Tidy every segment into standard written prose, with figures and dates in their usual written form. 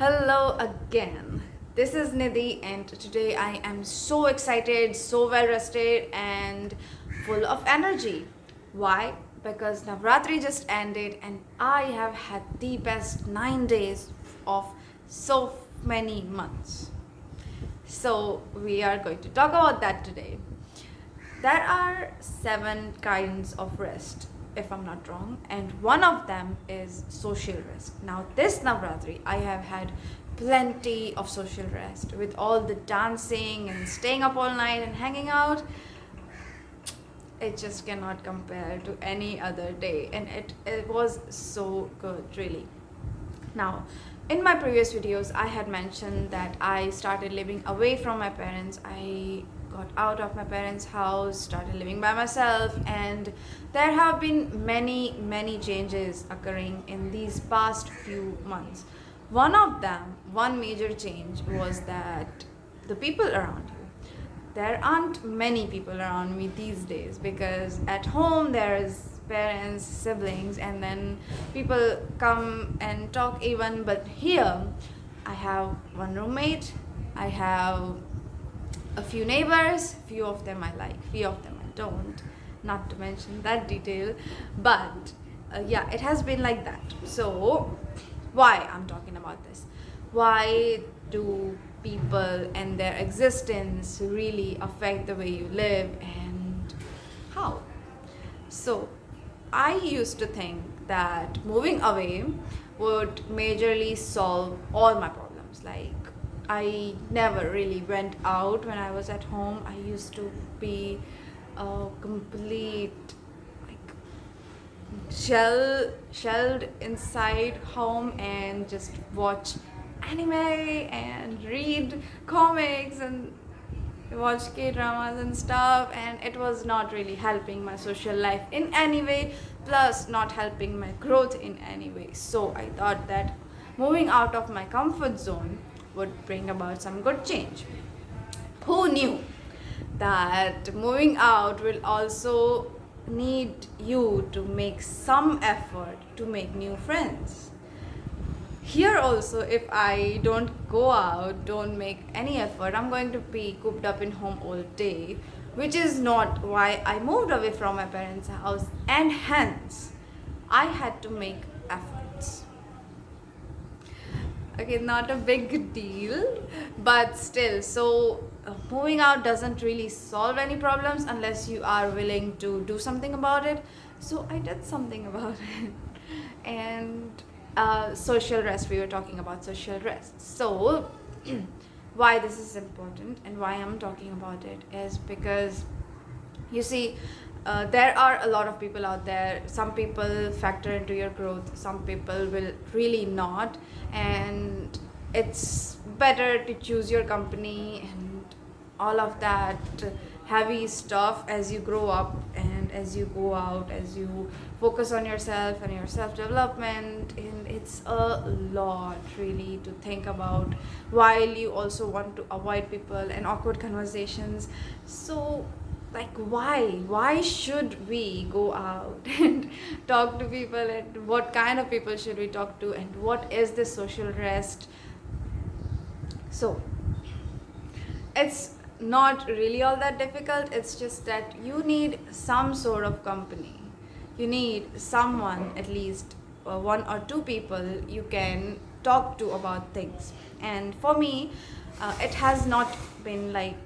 Hello again. This is Nidhi, and today I am so excited, so well rested, and full of energy. Why? Because Navratri just ended, and I have had the best 9 days of so many months. So, we are going to talk about that today. There are 7 kinds of rest, if I'm not wrong, and one of them is social rest. Now, this Navratri, I have had plenty of social rest with all the dancing and staying up all night and hanging out. It just cannot compare to any other day, and it was so good, really. Now, in my previous videos, I had mentioned that I started living away from my parents. I got out of my parents' house, started living by myself, and there have been many changes occurring in these past few months. One major change was that the people around you, there aren't many people around me these days, because at home there's parents, siblings, and then people come and talk even. But here I have one roommate, I have a few neighbors, few of them I like, few of them I don't, not to mention that detail. But yeah, it has been like that. So why I'm talking about this? Why do people and their existence really affect the way you live, and how? So I used to think that moving away would majorly solve all my problems. Like, I never really went out when I was at home. I used to be a complete, like, shelled inside home and just watch anime and read comics and watch K-dramas and stuff, and it was not really helping my social life in any way, plus not helping my growth in any way. So I thought that moving out of my comfort zone would bring about some good change. Who knew that moving out will also need you to make some effort to make new friends? Here also, if I don't go out, don't make any effort, I'm going to be cooped up in home all day, which is not why I moved away from my parents' house, and hence I had to make efforts. Okay, not a big deal, but still. So moving out doesn't really solve any problems unless you are willing to do something about it. So I did something about it. And social rest, we were talking about social rest. So why this is important and why I'm talking about it is because, you see, there are a lot of people out there. Some people factor into your growth, some people will really not, and it's better to choose your company and all of that heavy stuff as you grow up and as you go out, as you focus on yourself and your self-development. And it's a lot really to think about, while you also want to avoid people and awkward conversations. So, like, why should we go out and talk to people, and what kind of people should we talk to, and what is this social rest? So it's not really all that difficult. It's just that you need some sort of company. You need someone, at least one or two people you can talk to about things. And for me, it has not been like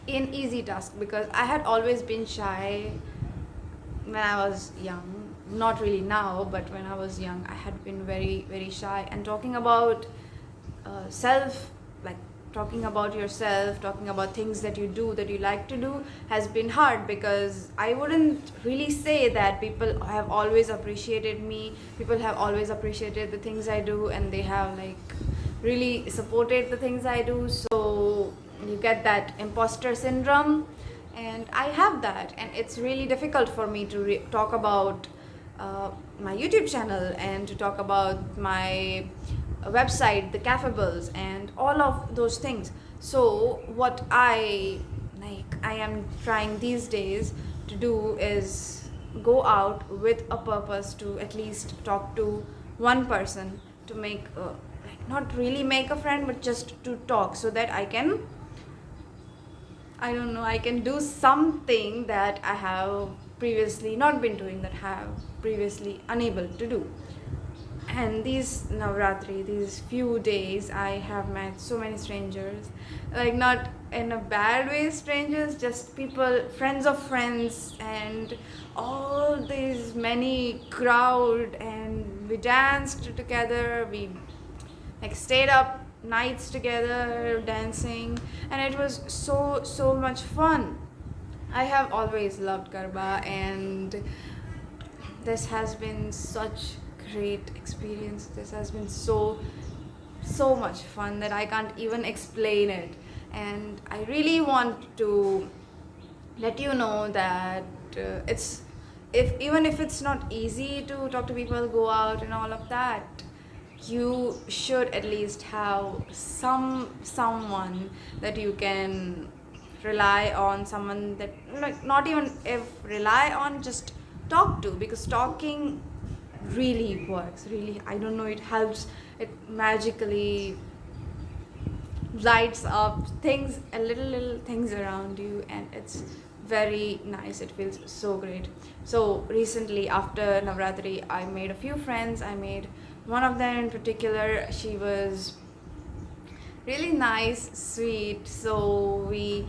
an easy task, because I had always been shy when I was young. Not really now, but when I was young, I had been very shy. And talking about like talking about yourself, talking about things that you do, that you like to do, has been hard, because I wouldn't really say that people have always appreciated me. People have always appreciated the things I do, and they have, like, really supported the things I do. So you get that impostor syndrome, and I have that, and it's really difficult for me to talk about my YouTube channel, and to talk about my website, the Cafeables, and all of those things. So what I am trying these days to do is go out with a purpose to at least talk to one person, to make like not really make a friend, but just to talk, so that I can, I don't know, I can do something that I have previously not been doing, that I have previously unable to do. And these Navratri, these few days, I have met so many strangers, like not in a bad way strangers, just people, friends of friends, and all these many crowd, and we danced together, we like stayed up nights together dancing, and it was so much fun. I have always loved Garba, and this has been such great experience. This has been so much fun that I can't even explain it. And I really want to let you know that it's, if even if it's not easy to talk to people, go out and all of that, you should at least have someone that you can rely on, someone that, like, not even if rely on, just talk to, because talking really works, really, I don't know, it helps, it magically lights up things, a little things around you, and it's very nice, it feels so great. So recently after Navratri, I made a few friends. I made one of them in particular, she was really nice, sweet, so we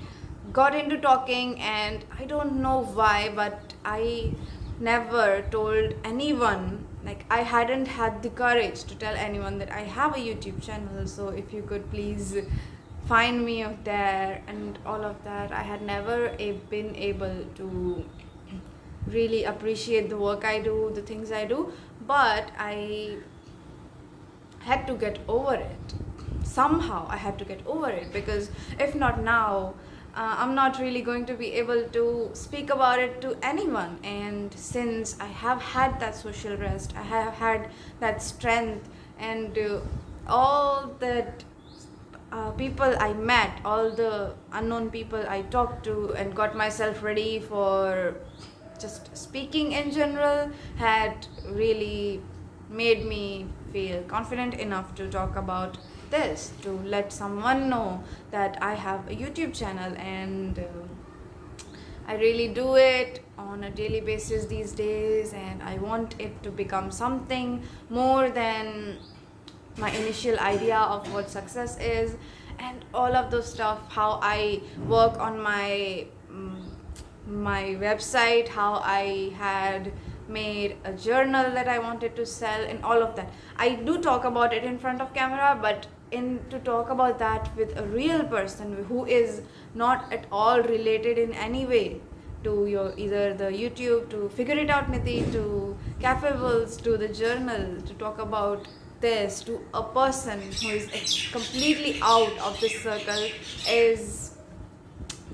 got into talking, and I don't know why, but I never told anyone, like I hadn't had the courage to tell anyone that I have a YouTube channel, so if you could please find me out there and all of that. I had never been able to really appreciate the work I do, the things I do, but I had to get over it. Somehow I had to get over it, because if not now, I'm not really going to be able to speak about it to anyone. And since I have had that social rest, I have had that strength, and all that people I met, all the unknown people I talked to, and got myself ready for just speaking in general, had really made me feel confident enough to talk about this, to let someone know that I have a YouTube channel, and I really do it on a daily basis these days, and I want it to become something more than my initial idea of what success is, and all of those stuff, how I work on my my website, how I had made a journal that I wanted to sell, and all of that. I do talk about it in front of camera, but to talk about that with a real person who is not at all related in any way to your, either the YouTube, to FigureitoutNidhi, to Cafe Bulls, to the journal, to talk about this to a person who is completely out of this circle, is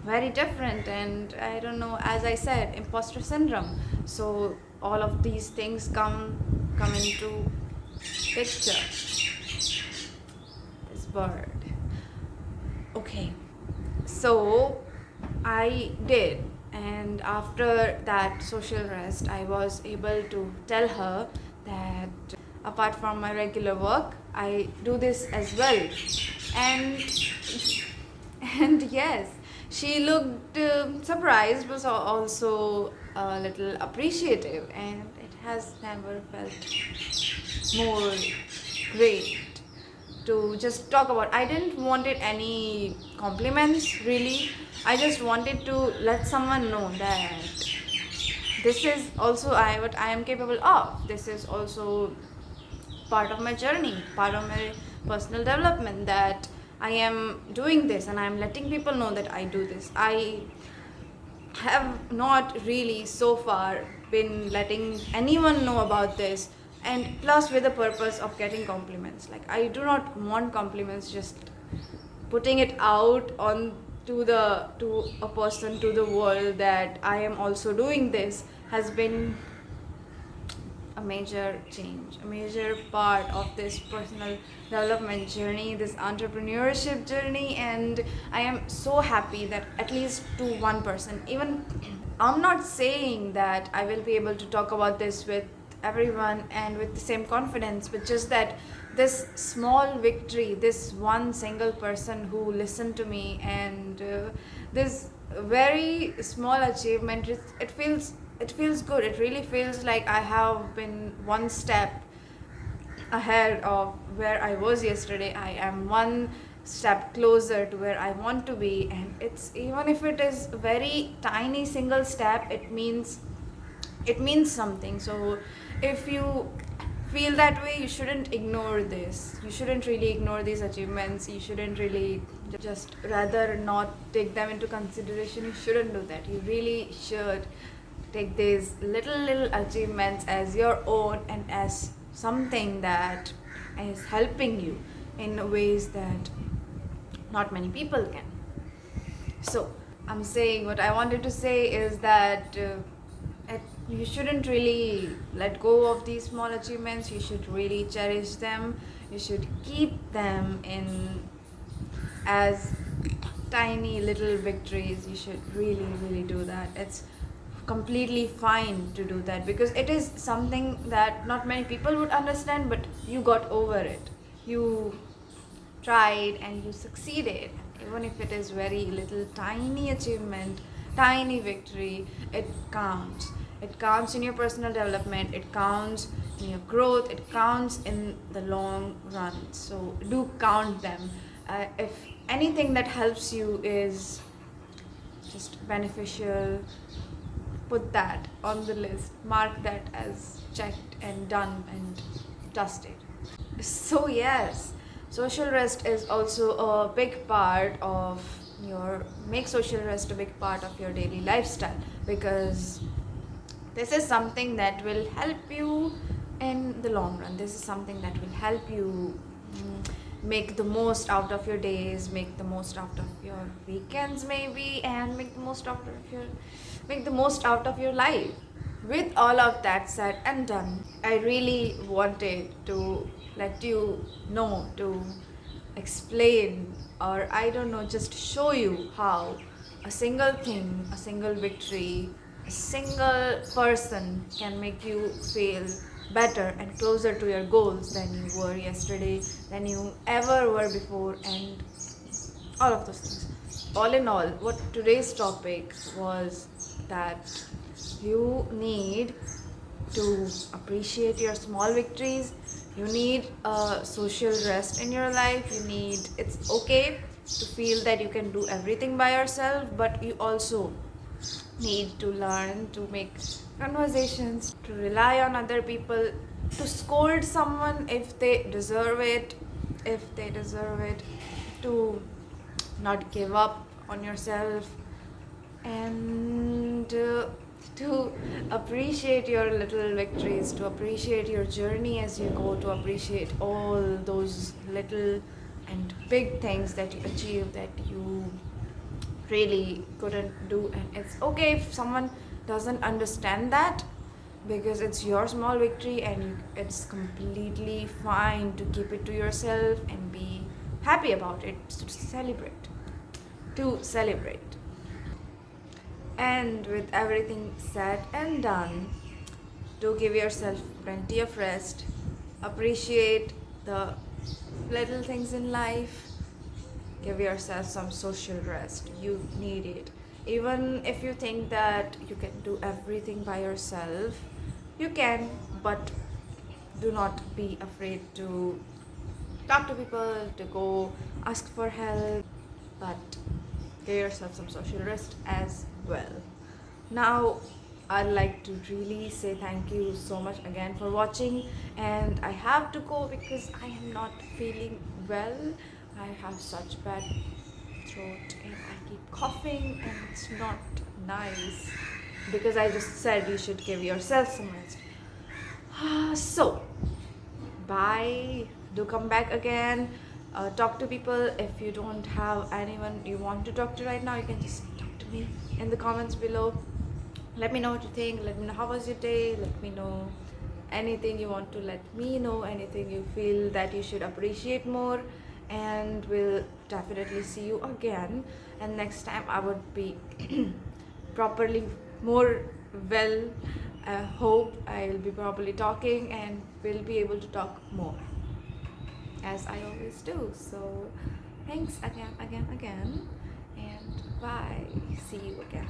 very different. And I don't know, as I said, imposter syndrome. So all of these things come into picture. This bird. Okay, so I did, and after that social rest, I was able to tell her that apart from my regular work, I do this as well. And yes, she looked surprised, but also a little appreciative, and it has never felt more great to just talk about. I didn't wanted any compliments really. I just wanted to let someone know that this is also what I am capable of. This is also part of my journey, part of my personal development, that I am doing this, and I am letting people know that I do this. I have not really so far been letting anyone know about this, and plus with the purpose of getting compliments. Like, I do not want compliments, just putting it out on to a person, to the world, that I am also doing this, has been a major change, a major part of this personal development journey, this entrepreneurship journey. And I am so happy that at least to one person, even I'm not saying that I will be able to talk about this with everyone and with the same confidence, but just that this small victory, this one single person who listened to me, and this very small achievement, it feels good. It really feels like I have been one step ahead of where I was yesterday. I am one step closer to where I want to be, and it's, even if it is a very tiny single step, it means something. So if you feel that way, you shouldn't ignore this. You shouldn't really ignore these achievements. You shouldn't really just rather not take them into consideration. You shouldn't do that. You really should take these little achievements as your own and as something that is helping you in ways that not many people can. So I'm saying, what I wanted to say is that you shouldn't really let go of these small achievements. You should really cherish them. You should keep them in as tiny little victories. You should really do that. It's completely fine to do that, because it is something that not many people would understand, but you got over it. You tried and you succeeded. Even if it is very little tiny achievement, tiny victory, it counts. It counts in your personal development, it counts in your growth, it counts in the long run. So do count them. If anything that helps you is just beneficial, put that on the list, mark that as checked and done and dusted. So yes, social rest is also a big part of make social rest a big part of your daily lifestyle, because this is something that will help you in the long run. This is something that will help you make the most out of your days, make the most out of your weekends maybe, and make the most out of your life. With all of that said and done, I really wanted to let you know, to explain, or I don't know, just show you how a single thing, a single victory, a single person can make you feel better and closer to your goals than you were yesterday, than you ever were before, and all of those things. All in all, what today's topic was, that you need to appreciate your small victories. You need a social rest in your life. It's okay to feel that you can do everything by yourself, but you also need to learn to make conversations, to rely on other people, to scold someone if they deserve it, to not give up on yourself, and to appreciate your little victories, to appreciate your journey as you go, to appreciate all those little and big things that you achieve that you really couldn't do. And it's okay if someone doesn't understand that, because it's your small victory, and it's completely fine to keep it to yourself and be happy about it, to celebrate. And with everything said and done, do give yourself plenty of rest. Appreciate the little things in life. Give yourself some social rest. You need it. Even if you think that you can do everything by yourself, you can, but do not be afraid to talk to people, to go ask for help, but give yourself some social rest as well. Now, I'd like to really say thank you so much again for watching, and I have to go because I am not feeling well. I have such bad throat and I keep coughing, and it's not nice, because I just said you should give yourself some rest. So, bye. Do come back again. Talk to people. If you don't have anyone you want to talk to right now, you can just talk to me in the comments below. Let me know what you think. Let me know how was your day. Let me know anything you want to let me know, anything you feel that you should appreciate more, and we'll definitely see you again. And next time I would be properly more well I hope I'll be properly talking and will be able to talk more as I always do. So thanks again, and bye. See you again.